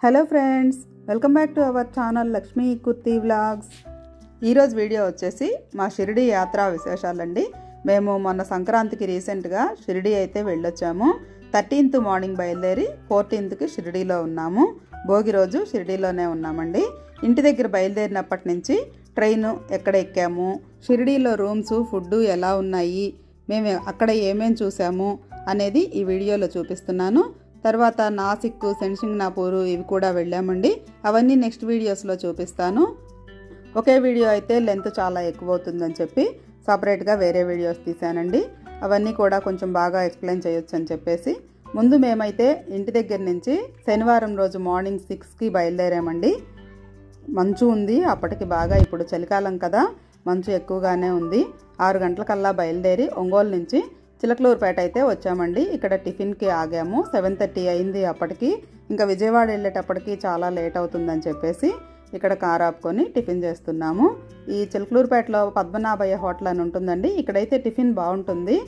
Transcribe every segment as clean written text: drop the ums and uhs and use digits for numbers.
Hello friends, welcome back to our channel Lakshmi kurti vlogs. ఈరోజు video వచ్చేసి మా షిరిడి యాత్రా విశేషాలండి. మేము మొన్న సంక్రాంతికి రీసెంట్గా షిరిడి అయితే వెళ్ళొచ్చాము. 13th మార్నింగ్ బయలుదేరి 14th షిరిడీలో ఉన్నాము. భోగి రోజు షిరిడీలోనే ఉన్నామండి. ఇంటి దగ్గర బయలుదేరినప్పటి నుంచి ట్రైన్ ఎక్కడ ఎక్కాము, షిరిడీలో రూమ్స్, ఫుడ్ ఎలా ఉన్నాయి, మేము అక్కడ ఏమేమి చూసాము అనేది ఈ వీడియోలో చూపిస్తున్నాను. తర్వాత నాసిక్, శనిసింగ్నాపూర్ ఇవి కూడా వెళ్ళామండి. అవన్నీ నెక్స్ట్ వీడియోస్లో చూపిస్తాను. ఒకే వీడియో అయితే లెంత్ చాలా ఎక్కువ అవుతుందని చెప్పి సపరేట్గా వేరే వీడియోస్ తీసానండి. అవన్నీ కూడా కొంచెం బాగా ఎక్స్ప్లెయిన్ చేయొచ్చు అని చెప్పేసి ముందు మేమైతే ఇంటి దగ్గర నుంచి శనివారం రోజు మార్నింగ్ 6కి బయలుదేరామండి. మంచు ఉంది అప్పటికి బాగా, ఇప్పుడు చలికాలం కదా, మంచు ఎక్కువగానే ఉంది. 6 గంటలకల్లా బయలుదేరి ఒంగోలు నుంచి చిలకలూరుపేట అయితే వచ్చామండి. ఇక్కడ టిఫిన్కి ఆగాము. 7:30 అయింది అప్పటికి. ఇంకా విజయవాడ వెళ్ళేటప్పటికి చాలా లేట్ అవుతుందని చెప్పేసి ఇక్కడ కార్ ఆపుకొని టిఫిన్ చేస్తున్నాము. ఈ చిలకలూరుపేటలో పద్మనాభయ్య హోటల్ అని ఉంటుందండి. ఇక్కడైతే టిఫిన్ బాగుంటుంది.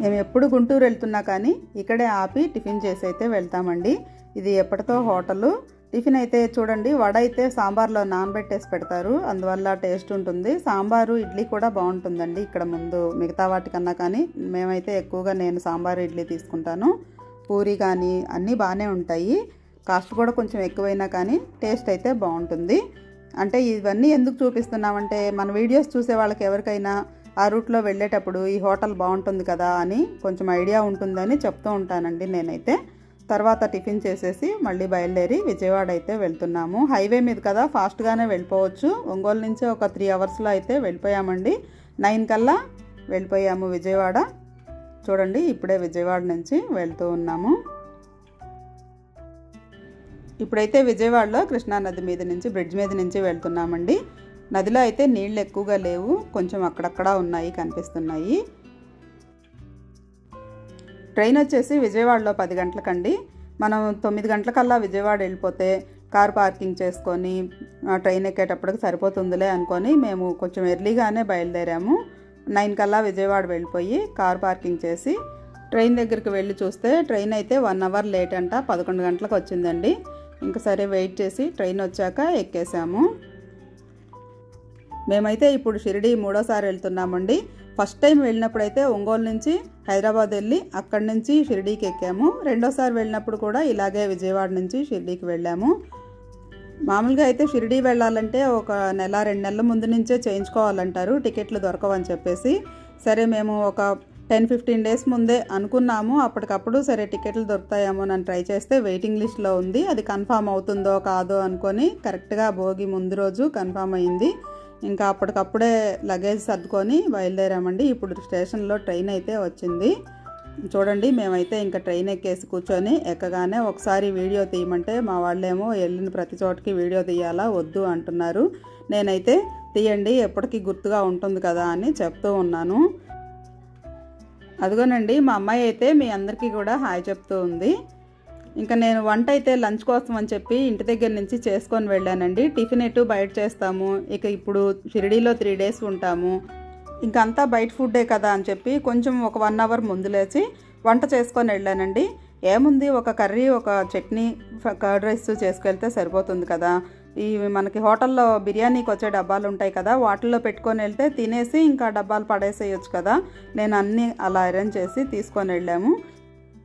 మేము ఎప్పుడు గుంటూరు వెళ్తున్నా కానీ ఇక్కడే ఆపి టిఫిన్ చేసి అయితే వెళ్తామండి. ఇది ఎప్పటితో హోటలు. టిఫిన్ అయితే చూడండి, వడ అయితే సాంబార్లో నానబెట్టేసి పెడతారు, అందువల్ల టేస్ట్ ఉంటుంది. సాంబారు, ఇడ్లీ కూడా బాగుంటుందండి ఇక్కడ ముందు మిగతా వాటికన్నా. కానీ మేమైతే ఎక్కువగా నేను సాంబారు, ఇడ్లీ తీసుకుంటాను. పూరి కానీ అన్నీ బాగానే ఉంటాయి. కాస్ట్ కూడా కొంచెం ఎక్కువైనా కానీ టేస్ట్ అయితే బాగుంటుంది. అంటే ఇవన్నీ ఎందుకు చూపిస్తున్నామంటే మన వీడియోస్ చూసే వాళ్ళకి ఎవరికైనా ఆ రూట్లో వెళ్ళేటప్పుడు ఈ హోటల్ బాగుంటుంది కదా అని కొంచెం ఐడియా ఉంటుందని చెప్తూ ఉంటానండి నేనైతే. తర్వాత టిఫిన్ చేసేసి మళ్ళీ బయలుదేరి విజయవాడ అయితే వెళ్తున్నాము. హైవే మీద కదా, ఫాస్ట్గానే వెళ్ళిపోవచ్చు. ఒంగోలు నుంచి ఒక 3 అవర్స్లో అయితే వెళ్ళిపోయామండి. 9 కల్లా వెళ్ళిపోయాము విజయవాడ. చూడండి, ఇప్పుడే విజయవాడ నుంచి వెళ్తూ ఉన్నాము. ఇప్పుడైతే విజయవాడలో కృష్ణానది మీద నుంచి, బ్రిడ్జ్ మీద నుంచి వెళ్తున్నామండి. నదిలో అయితే నీళ్ళు ఎక్కువగా లేవు, కొంచెం అక్కడక్కడ ఉన్నాయి, కనిపిస్తున్నాయి. ట్రైన్ వచ్చేసి విజయవాడలో 10 గంటలకండి. మనం 9 గంటలకల్లా విజయవాడ వెళ్ళిపోతే కార్ పార్కింగ్ చేసుకొని ట్రైన్ ఎక్కేటప్పటికి సరిపోతుందిలే అనుకొని మేము కొంచెం ఎర్లీగానే బయలుదేరాము. 9 కల్లా విజయవాడ వెళ్ళిపోయి కార్ పార్కింగ్ చేసి ట్రైన్ దగ్గరికి వెళ్ళి చూస్తే ట్రైన్ అయితే 1 అవర్ లేట్ అంట. 11 గంటలకు వచ్చిందండి. ఇంకా సరే వెయిట్ చేసి ట్రైన్ వచ్చాక ఎక్కేసాము. మేమైతే ఇప్పుడు షిరిడి 3వ సారి వెళ్తున్నామండి. ఫస్ట్ టైం వెళ్ళినప్పుడైతే ఒంగోలు నుంచి హైదరాబాద్ వెళ్ళి అక్కడి నుంచి షిరిడీకి ఎక్కాము. 2వ సారి వెళ్ళినప్పుడు కూడా ఇలాగే విజయవాడ నుంచి షిరిడీకి వెళ్ళాము. మామూలుగా అయితే షిరిడీ వెళ్ళాలంటే ఒక నెల 2 నెలల ముందు నుంచే చేయించుకోవాలంటారు, టికెట్లు దొరకవని చెప్పేసి. సరే మేము ఒక 10-15 డేస్ ముందే అనుకున్నాము. అప్పటికప్పుడు సరే టికెట్లు దొరుకుతాయేమో అని ట్రై చేస్తే వెయిటింగ్ లిస్ట్లో ఉంది. అది కన్ఫామ్ అవుతుందో కాదో అనుకొని కరెక్ట్గా భోగి ముందు రోజు కన్ఫామ్ అయింది. ఇంకా అప్పటికప్పుడే లగేజ్ సర్దుకొని బయలుదేరామండి. ఇప్పుడు స్టేషన్లో ట్రైన్ అయితే వచ్చింది. చూడండి, మేమైతే ఇంకా ట్రైన్ ఎక్కేసి కూర్చొని ఎక్కగానే ఒకసారి వీడియో తీయమంటే మా వాళ్ళేమో వెళ్ళిన ప్రతి చోటకి వీడియో తీయాలా వద్దు అంటున్నారు. నేనైతే తీయండి, ఎప్పటికీ గుర్తుగా ఉంటుంది కదా అని చెప్తూ ఉన్నాను. అదిగోనండి, మా అమ్మాయి అయితే మీ అందరికీ కూడా హాయ్ చెప్తూ ఉంది. ఇంకా నేను వంట అయితే లంచ్ కోసం అని చెప్పి ఇంటి దగ్గర నుంచి చేసుకొని వెళ్ళానండి. టిఫిన్ ఎటు బయట చేస్తాము, ఇక ఇప్పుడు షిరిడీలో 3 డేస్ ఉంటాము, ఇంకంతా బయట ఫుడ్డే కదా అని చెప్పి కొంచెం ఒక 1 అవర్ ముందు లేచి వంట చేసుకొని వెళ్ళానండి. ఏముంది, ఒక కర్రీ, ఒక చట్నీ, కర్డ్ రైస్ చేసుకెళ్తే సరిపోతుంది కదా. ఈ మనకి హోటల్లో బిర్యానీకి వచ్చే డబ్బాలు ఉంటాయి కదా, వాటిల్లో పెట్టుకొని వెళ్తే తినేసి ఇంకా డబ్బాలు పడేసేయచ్చు కదా. నేను అన్నీ అలా అరేంజ్ చేసి తీసుకొని వెళ్ళాము.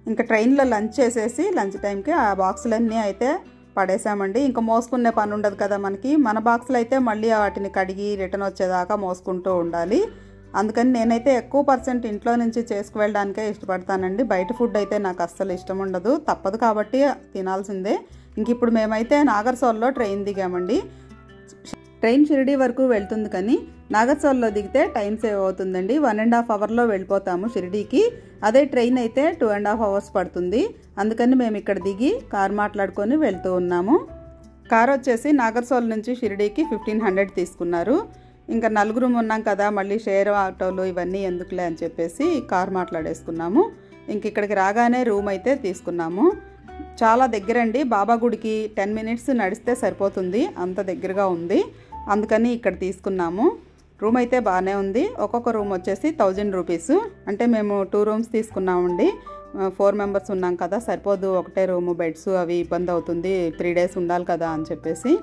ఇంకా ట్రైన్లో లంచ్ చేసేసి లంచ్ టైంకి ఆ బాక్సులన్నీ అయితే పడేసామండి. ఇంకా మోసుకునే పని ఉండదు కదా మనకి. మన బాక్సులు అయితే మళ్ళీ వాటిని కడిగి రిటర్న్ వచ్చేదాకా మోసుకుంటూ ఉండాలి. అందుకని నేనైతే ఎక్కువ % ఇంట్లో నుంచి చేసుకువెళ్ళడానికే ఇష్టపడతానండి. బయట ఫుడ్ అయితే నాకు అస్సలు ఇష్టం ఉండదు, తప్పదు కాబట్టి తినాల్సిందే. ఇంక ఇప్పుడు మేమైతే నాగర్సోల్లో ట్రైన్ దిగామండి. ట్రైన్ షిరిడీ వరకు వెళ్తుంది కానీ నాగర్సోల్లో దిగితే టైం సేవ్ అవుతుందండి. 1.5 అవర్లో వెళ్ళిపోతాము షిరిడీకి. అదే ట్రైన్ అయితే 2.5 అవర్స్ పడుతుంది. అందుకని మేము ఇక్కడ దిగి కార్ మాట్లాడుకొని వెళ్తూ ఉన్నాము. కార్ వచ్చేసి నాగర్సోల్ నుంచి షిరిడీకి 1500 తీసుకున్నారు. ఇంకా 4 ఉన్నాం కదా, మళ్ళీ షేర్ ఆటోలు ఇవన్నీ ఎందుకులే అని చెప్పేసి కార్ మాట్లాడేసుకున్నాము. ఇంక ఇక్కడికి రాగానే రూమ్ అయితే తీసుకున్నాము. చాలా దగ్గరండి, బాబా గుడికి 10 మినిట్స్ నడిస్తే సరిపోతుంది, అంత దగ్గరగా ఉంది. అందుకని ఇక్కడ తీసుకున్నాము. రూమ్ అయితే బాగానే ఉంది. ఒక్కొక్క రూమ్ వచ్చేసి 1000 రూపీస్. అంటే మేము 2 రూమ్స్ తీసుకున్నామండి. 4 మెంబర్స్ ఉన్నాం కదా, సరిపోదు ఒకటే రూము, బెడ్స్ అవి ఇబ్బంది అవుతుంది, 3 డేస్ ఉండాలి కదా అని చెప్పేసి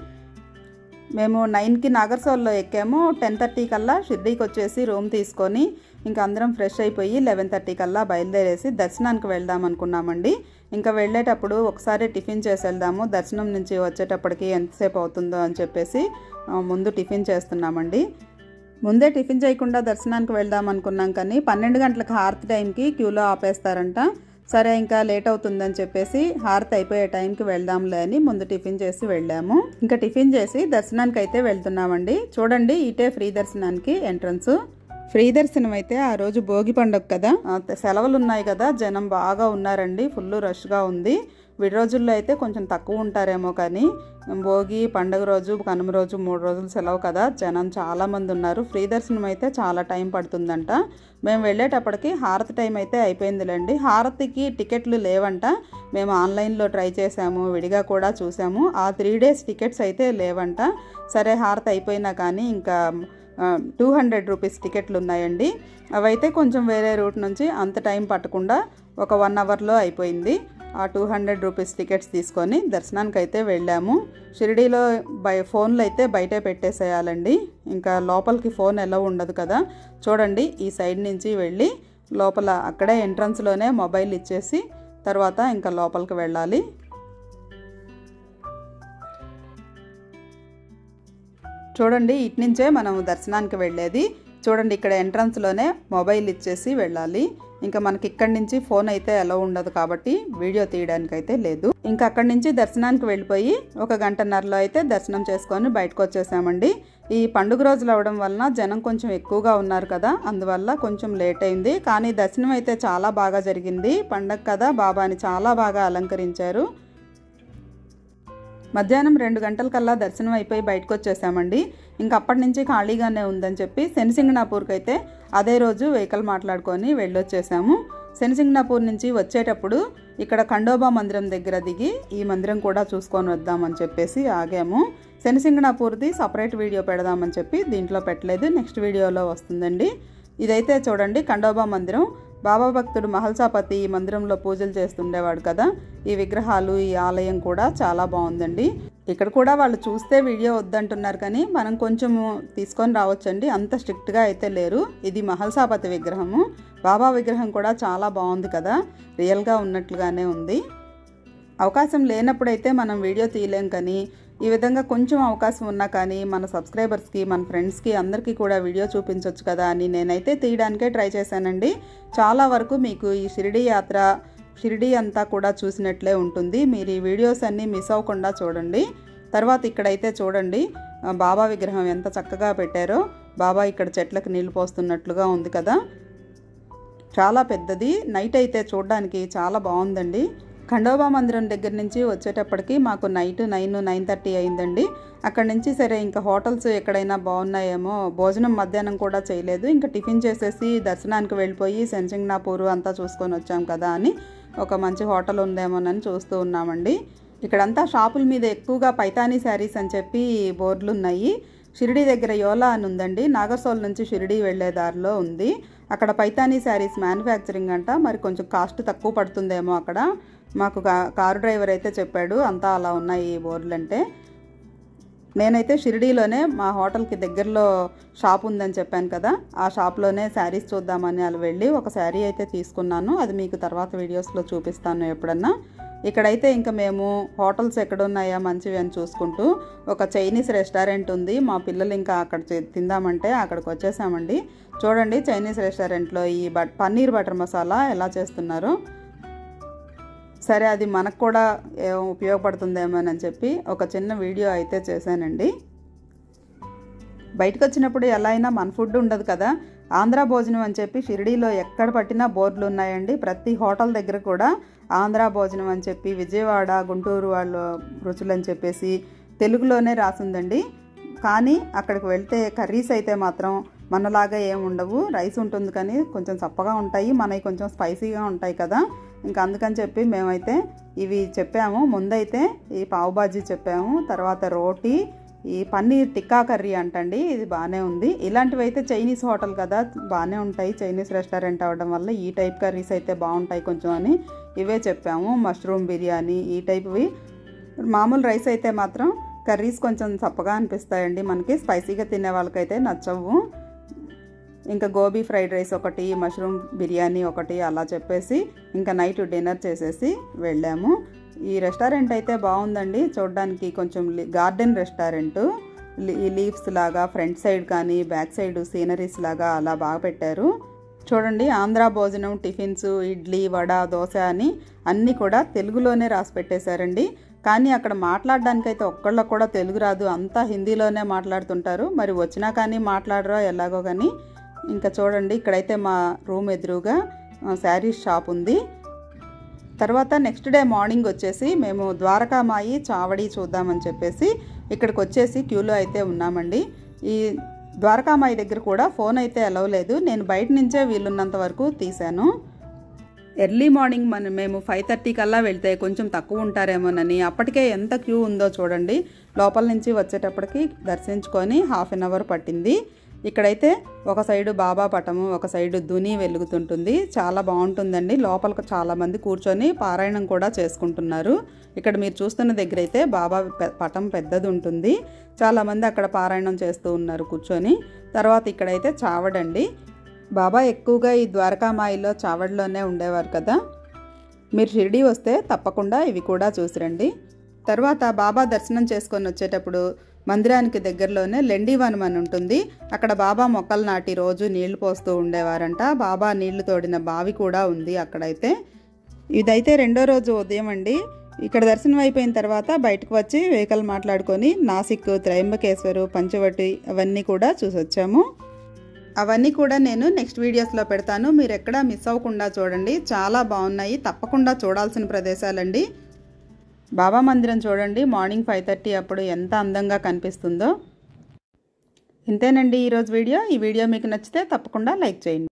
మేము 9కి నాగర్సోల్లో ఎక్కాము. 10:30 కల్లా షిర్డీకి వచ్చేసి రూమ్ తీసుకొని ఇంకా అందరం ఫ్రెష్ అయిపోయి 11:30 కల్లా బయలుదేరేసి దర్శనానికి వెళ్దాం అనుకున్నామండి. ఇంకా వెళ్ళేటప్పుడు ఒకసారి టిఫిన్ చేసి వెళ్దాము, దర్శనం నుంచి వచ్చేటప్పటికి ఎంతసేపు అవుతుందో అని చెప్పేసి ముందు టిఫిన్ చేస్తున్నామండి. ముందే టిఫిన్ చేయకుండా దర్శనానికి వెళ్దాం అనుకున్నాం, కానీ 12 గంటలకు హారతి టైంకి క్యూలో ఆపేస్తారంట. సరే ఇంకా లేట్ అవుతుందని చెప్పేసి హారతి అయిపోయే టైంకి వెళ్దాంలే అని ముందు టిఫిన్ చేసి వెళ్ళాము. ఇంకా టిఫిన్ చేసి దర్శనానికి అయితే వెళ్తున్నామండి. చూడండి, ఇటే ఫ్రీ దర్శనానికి ఎంట్రన్స్. ఫ్రీ దర్శనం అయితే ఆ రోజు భోగి పండుగ కదా, సెలవులు ఉన్నాయి కదా, జనం బాగా ఉన్నారండి, ఫుల్ రష్గా ఉంది. విడి రోజుల్లో అయితే కొంచెం తక్కువ ఉంటారేమో, కానీ భోగి పండుగ రోజు, కనుమ రోజు 3 రోజులు సెలవు కదా, జనం చాలామంది ఉన్నారు. ఫ్రీ దర్శనం అయితే చాలా టైం పడుతుందంట. మేము వెళ్ళేటప్పటికి హారతి టైం అయితే అయిపోయిందిలేండి. హారతికి టికెట్లు లేవంట. మేము ఆన్లైన్లో ట్రై చేసాము, విడిగా కూడా చూసాము. ఆ 3 డేస్ టికెట్స్ అయితే లేవంట. సరే హారతి అయిపోయినా కానీ ఇంకా 200 రూపీస్ టికెట్లు ఉన్నాయండి. అవైతే కొంచెం వేరే రూట్ నుంచి అంత టైం పట్టకుండా ఒక 1 అవర్లో అయిపోయింది. ఆ 200 రూపీస్ టికెట్స్ తీసుకొని దర్శనానికి అయితే వెళ్ళాము. షిరిడీలో ఫోన్లు అయితే బయటే పెట్టేసేయాలండి, ఇంకా లోపలికి ఫోన్ ఎలా ఉండదు కదా. చూడండి, ఈ సైడ్ నుంచి వెళ్ళి లోపల అక్కడే ఎంట్రన్స్లోనే మొబైల్ ఇచ్చేసి తర్వాత ఇంకా లోపలికి వెళ్ళాలి. చూడండి, ఇటు నుంచే మనం దర్శనానికి వెళ్ళేది. చూడండి, ఇక్కడ ఎంట్రన్స్లోనే మొబైల్ ఇచ్చేసి వెళ్ళాలి. ఇంకా మనకి ఇక్కడి నుంచి ఫోన్ అయితే ఎలా ఉండదు కాబట్టి వీడియో తీయడానికి అయితే లేదు. ఇంకా అక్కడి నుంచి దర్శనానికి వెళ్ళిపోయి 1 గంటన్నరలో అయితే దర్శనం చేసుకొని బయటకు వచ్చేసామండి. ఈ పండుగ రోజులు అవడం వలన జనం కొంచెం ఎక్కువగా ఉన్నారు కదా, అందువల్ల కొంచెం లేట్ అయింది. కానీ దర్శనం అయితే చాలా బాగా జరిగింది. పండగ కదా, బాబాని చాలా బాగా అలంకరించారు. మధ్యాహ్నం 2 గంటలకల్లా దర్శనం అయిపోయి బయటకు వచ్చేసామండి. ఇంకా అప్పటి నుంచి ఖాళీగానే ఉందని చెప్పి శనిసింగనాపూర్కి అయితే అదే రోజు వెహికల్ మాట్లాడుకొని వెళ్ళొచ్చేసాము. శనిసింగనాపూర్ నుంచి వచ్చేటప్పుడు ఇక్కడ ఖండోబా మందిరం దగ్గర దిగి ఈ మందిరం కూడా చూసుకొని వద్దామని చెప్పేసి ఆగాము. శనిసింగనాపూర్ది సపరేట్ వీడియో పెడదామని చెప్పి దీంట్లో పెట్టలేదు, నెక్స్ట్ వీడియోలో వస్తుందండి. ఇదైతే చూడండి, ఖండోబా మందిరం. బాబా భక్తుడు మహల్సాపతి ఈ మందిరంలో పూజలు చేస్తుండేవాడు కదా. ఈ విగ్రహాలు, ఈ ఆలయం కూడా చాలా బాగుందండి. ఇక్కడ కూడా వాళ్ళు చూస్తే వీడియో వద్దంటున్నారు, కానీ మనం కొంచెం తీసుకొని రావచ్చండి, అంత స్ట్రిక్ట్గా అయితే లేరు. ఇది మహల్సాపతి విగ్రహము. బాబా విగ్రహం కూడా చాలా బాగుంది కదా, రియల్గా ఉన్నట్లుగానే ఉంది. అవకాశం లేనప్పుడైతే మనం వీడియో తీయలేం, కానీ ఈ విధంగా కొంచెం అవకాశం ఉన్నా కానీ మన సబ్స్క్రైబర్స్కి, మన ఫ్రెండ్స్కి అందరికీ కూడా వీడియో చూపించవచ్చు కదా అని నేనైతే తీయడానికే ట్రై చేశానండి. చాలా వరకు మీకు ఈ షిరిడీ యాత్ర, షిరిడీ అంతా కూడా చూసినట్లే ఉంటుంది. మీరు ఈ వీడియోస్ అన్నీ మిస్ అవ్వకుండా చూడండి. తర్వాత ఇక్కడైతే చూడండి, బాబా విగ్రహం ఎంత చక్కగా పెట్టారో. బాబా ఇక్కడ చెట్లకు నీళ్లు పోస్తున్నట్లుగా ఉంది కదా, చాలా పెద్దది. నైట్ అయితే చూడడానికి చాలా బాగుందండి. ఖండోబా మందిరం దగ్గర నుంచి వచ్చేటప్పటికి మాకు నైట్ 9-9:30 అయిందండి. అక్కడి నుంచి సరే ఇంకా హోటల్స్ ఎక్కడైనా బాగున్నాయేమో, భోజనం మధ్యాహ్నం కూడా చేయలేదు. ఇంకా టిఫిన్ చేసేసి దర్శనానికి వెళ్ళిపోయి శనిసింగనాపూర్ అంతా చూసుకొని వచ్చాం కదా అని ఒక మంచి హోటల్ ఉందేమోనని చూస్తూ ఉన్నామండి. ఇక్కడంతా షాపుల మీద ఎక్కువగా పైతానీ శారీస్ అని చెప్పి బోర్డులు ఉన్నాయి. షిరిడీ దగ్గర యోలా అని ఉందండి, నాగర్సోల్ నుంచి షిరిడీ వెళ్ళే దారిలో ఉంది. అక్కడ పైతానీ శారీస్ మ్యానుఫ్యాక్చరింగ్ అంట, మరి కొంచెం కాస్ట్ తక్కువ పడుతుందేమో అక్కడ. మాకు కారు డ్రైవర్ అయితే చెప్పాడు, అంతా అలా ఉన్నాయి ఈ బోర్డులు అంటే. నేనైతే షిరిడీలోనే మా హోటల్కి దగ్గరలో షాప్ ఉందని చెప్పాను కదా, ఆ షాప్లోనే శారీస్ చూద్దామని అలా వెళ్ళి ఒక శారీ అయితే తీసుకున్నాను. అది మీకు తర్వాత వీడియోస్లో చూపిస్తాను ఎప్పుడన్నా. ఇక్కడైతే ఇంకా మేము హోటల్స్ ఎక్కడున్నాయా మంచివి అని చూసుకుంటూ ఒక చైనీస్ రెస్టారెంట్ ఉంది. మా పిల్లలు ఇంకా అక్కడ తిందామంటే అక్కడికి వచ్చేసామండి. చూడండి, చైనీస్ రెస్టారెంట్లో ఈ పన్నీర్ బటర్ మసాలా ఎలా చేస్తున్నారో. సరే, అది మనకు కూడా ఉపయోగపడుతుందేమోనని చెప్పి ఒక చిన్న వీడియో అయితే చేశానండి. బయటకు వచ్చినప్పుడు ఎలా అయినా మన ఫుడ్ ఉండదు కదా. ఆంధ్ర భోజనం అని చెప్పి షిరిడీలో ఎక్కడ పట్టినా బోర్డులు ఉన్నాయండి. ప్రతి హోటల్ దగ్గర కూడా ఆంధ్ర భోజనం అని చెప్పి, విజయవాడ, గుంటూరు వాళ్ళ రుచులు అని చెప్పేసి తెలుగులోనే రాసిందండి. కానీ అక్కడికి వెళ్తే కర్రీస్ అయితే మాత్రం మనలాగా ఏమి ఉండవు. రైస్ ఉంటుంది కానీ కొంచెం చప్పగా ఉంటాయి, మనవి కొంచెం స్పైసీగా ఉంటాయి కదా. ఇంకా అందుకని చెప్పి మేమైతే ఇవి చెప్పాము. ముందైతే ఈ పావు బాజీ చెప్పాము, తర్వాత రోటీ, ఈ పన్నీర్ టిక్కా కర్రీ అంటండి, ఇది బాగానే ఉంది. ఇలాంటివి అయితే చైనీస్ హోటల్ కదా, బాగానే ఉంటాయి. చైనీస్ రెస్టారెంట్ అవ్వడం వల్ల ఈ టైప్ కర్రీస్ అయితే బాగుంటాయి కొంచెం అని ఇవే చెప్పాము. మష్రూమ్ బిర్యానీ ఈ టైప్వి. మామూలు రైస్ అయితే మాత్రం కర్రీస్ కొంచెం చప్పగా అనిపిస్తాయండి మనకి, స్పైసీగా తినే వాళ్ళకైతే నచ్చవు. ఇంకా గోబీ ఫ్రైడ్ రైస్ ఒకటి, మష్రూమ్ బిర్యానీ ఒకటి అలా చెప్పేసి ఇంకా నైట్ డిన్నర్ చేసేసి వెళ్ళాము. ఈ రెస్టారెంట్ అయితే బాగుందండి చూడడానికి, కొంచెం గార్డెన్ రెస్టారెంట్. ఈ లీవ్స్ లాగా ఫ్రంట్ సైడ్ కానీ బ్యాక్ సైడ్ సీనరీస్ లాగా అలా బాగా పెట్టారు. చూడండి, ఆంధ్ర భోజనం టిఫిన్స్ ఇడ్లీ వడ దోశ అని అన్నీ కూడా తెలుగులోనే రాసి పెట్టేశారండి. కానీ అక్కడ మాట్లాడడానికైతే ఒక్కళ్ళకు కూడా తెలుగు రాదు, అంతా హిందీలోనే మాట్లాడుతుంటారు. మరి వచ్చినా కానీ మాట్లాడరో ఎలాగో కానీ. ఇంకా చూడండి, ఇక్కడైతే మా రూమ్ ఎదురుగా శారీస్ షాప్ ఉంది. తర్వాత నెక్స్ట్ డే మార్నింగ్ వచ్చేసి మేము ద్వారకామాయి చావడి చూద్దామని చెప్పేసి ఇక్కడికి వచ్చేసి క్యూలో అయితే ఉన్నామండి. ఈ ద్వారకామాయి దగ్గర కూడా ఫోన్ అయితే అలౌ లేదు, నేను బయట నుంచే వీలున్నంత వరకు తీశాను. ఎర్లీ మార్నింగ్ మేము 5:30 కల్లా వెళ్తే కొంచెం తక్కువ ఉంటారేమోనని అప్పటికే ఎంత క్యూ ఉందో చూడండి. లోపల నుంచి వచ్చేటప్పటికి దర్శించుకొని హాఫ్ అన్ అవర్ పట్టింది. ఇక్కడైతే ఒక సైడు బాబా పటము, ఒక సైడు దుని వెలుగుతుంటుంది, చాలా బాగుంటుందండి. లోపల చాలామంది కూర్చొని పారాయణం కూడా చేసుకుంటున్నారు. ఇక్కడ మీరు చూస్తున్న దగ్గర అయితే బాబా పటం పెద్దది ఉంటుంది, చాలామంది అక్కడ పారాయణం చేస్తూ ఉన్నారు కూర్చొని. తర్వాత ఇక్కడైతే చావడండి, బాబా ఎక్కువగా ఈ ద్వారకామాయిలో చావడిలోనే ఉండేవారు కదా. మీరు షిరిడి వస్తే తప్పకుండా ఇవి కూడా చూసిరండి. తర్వాత బాబా దర్శనం చేసుకొని వచ్చేటప్పుడు మందిరానికి దగ్గరలోనే లెండివనం అని ఉంటుంది, అక్కడ బాబా మొక్కలు నాటి రోజు నీళ్లు పోస్తూ ఉండేవారంట. బాబా నీళ్లు తోడిన బావి కూడా ఉంది అక్కడైతే. ఇదైతే రెండో రోజు ఉదయం అండి. ఇక్కడ దర్శనం అయిపోయిన తర్వాత బయటకు వచ్చి వెహికల్ మాట్లాడుకొని నాసిక్, త్రయంబకేశ్వరు, పంచవటి అవన్నీ కూడా చూసొచ్చాము. అవన్నీ కూడా నేను నెక్స్ట్ వీడియోస్లో పెడతాను, మీరు ఎక్కడా మిస్ అవ్వకుండా చూడండి, చాలా బాగున్నాయి, తప్పకుండా చూడాల్సిన ప్రదేశాలండి. బాబా మందిరం చూడండి, మార్నింగ్ 5:30 అప్పుడు ఎంత అందంగా కనిపిస్తుందో. ఇంతేనండి ఈరోజు వీడియో. ఈ వీడియో మీకు నచ్చితే తప్పకుండా లైక్ చేయండి.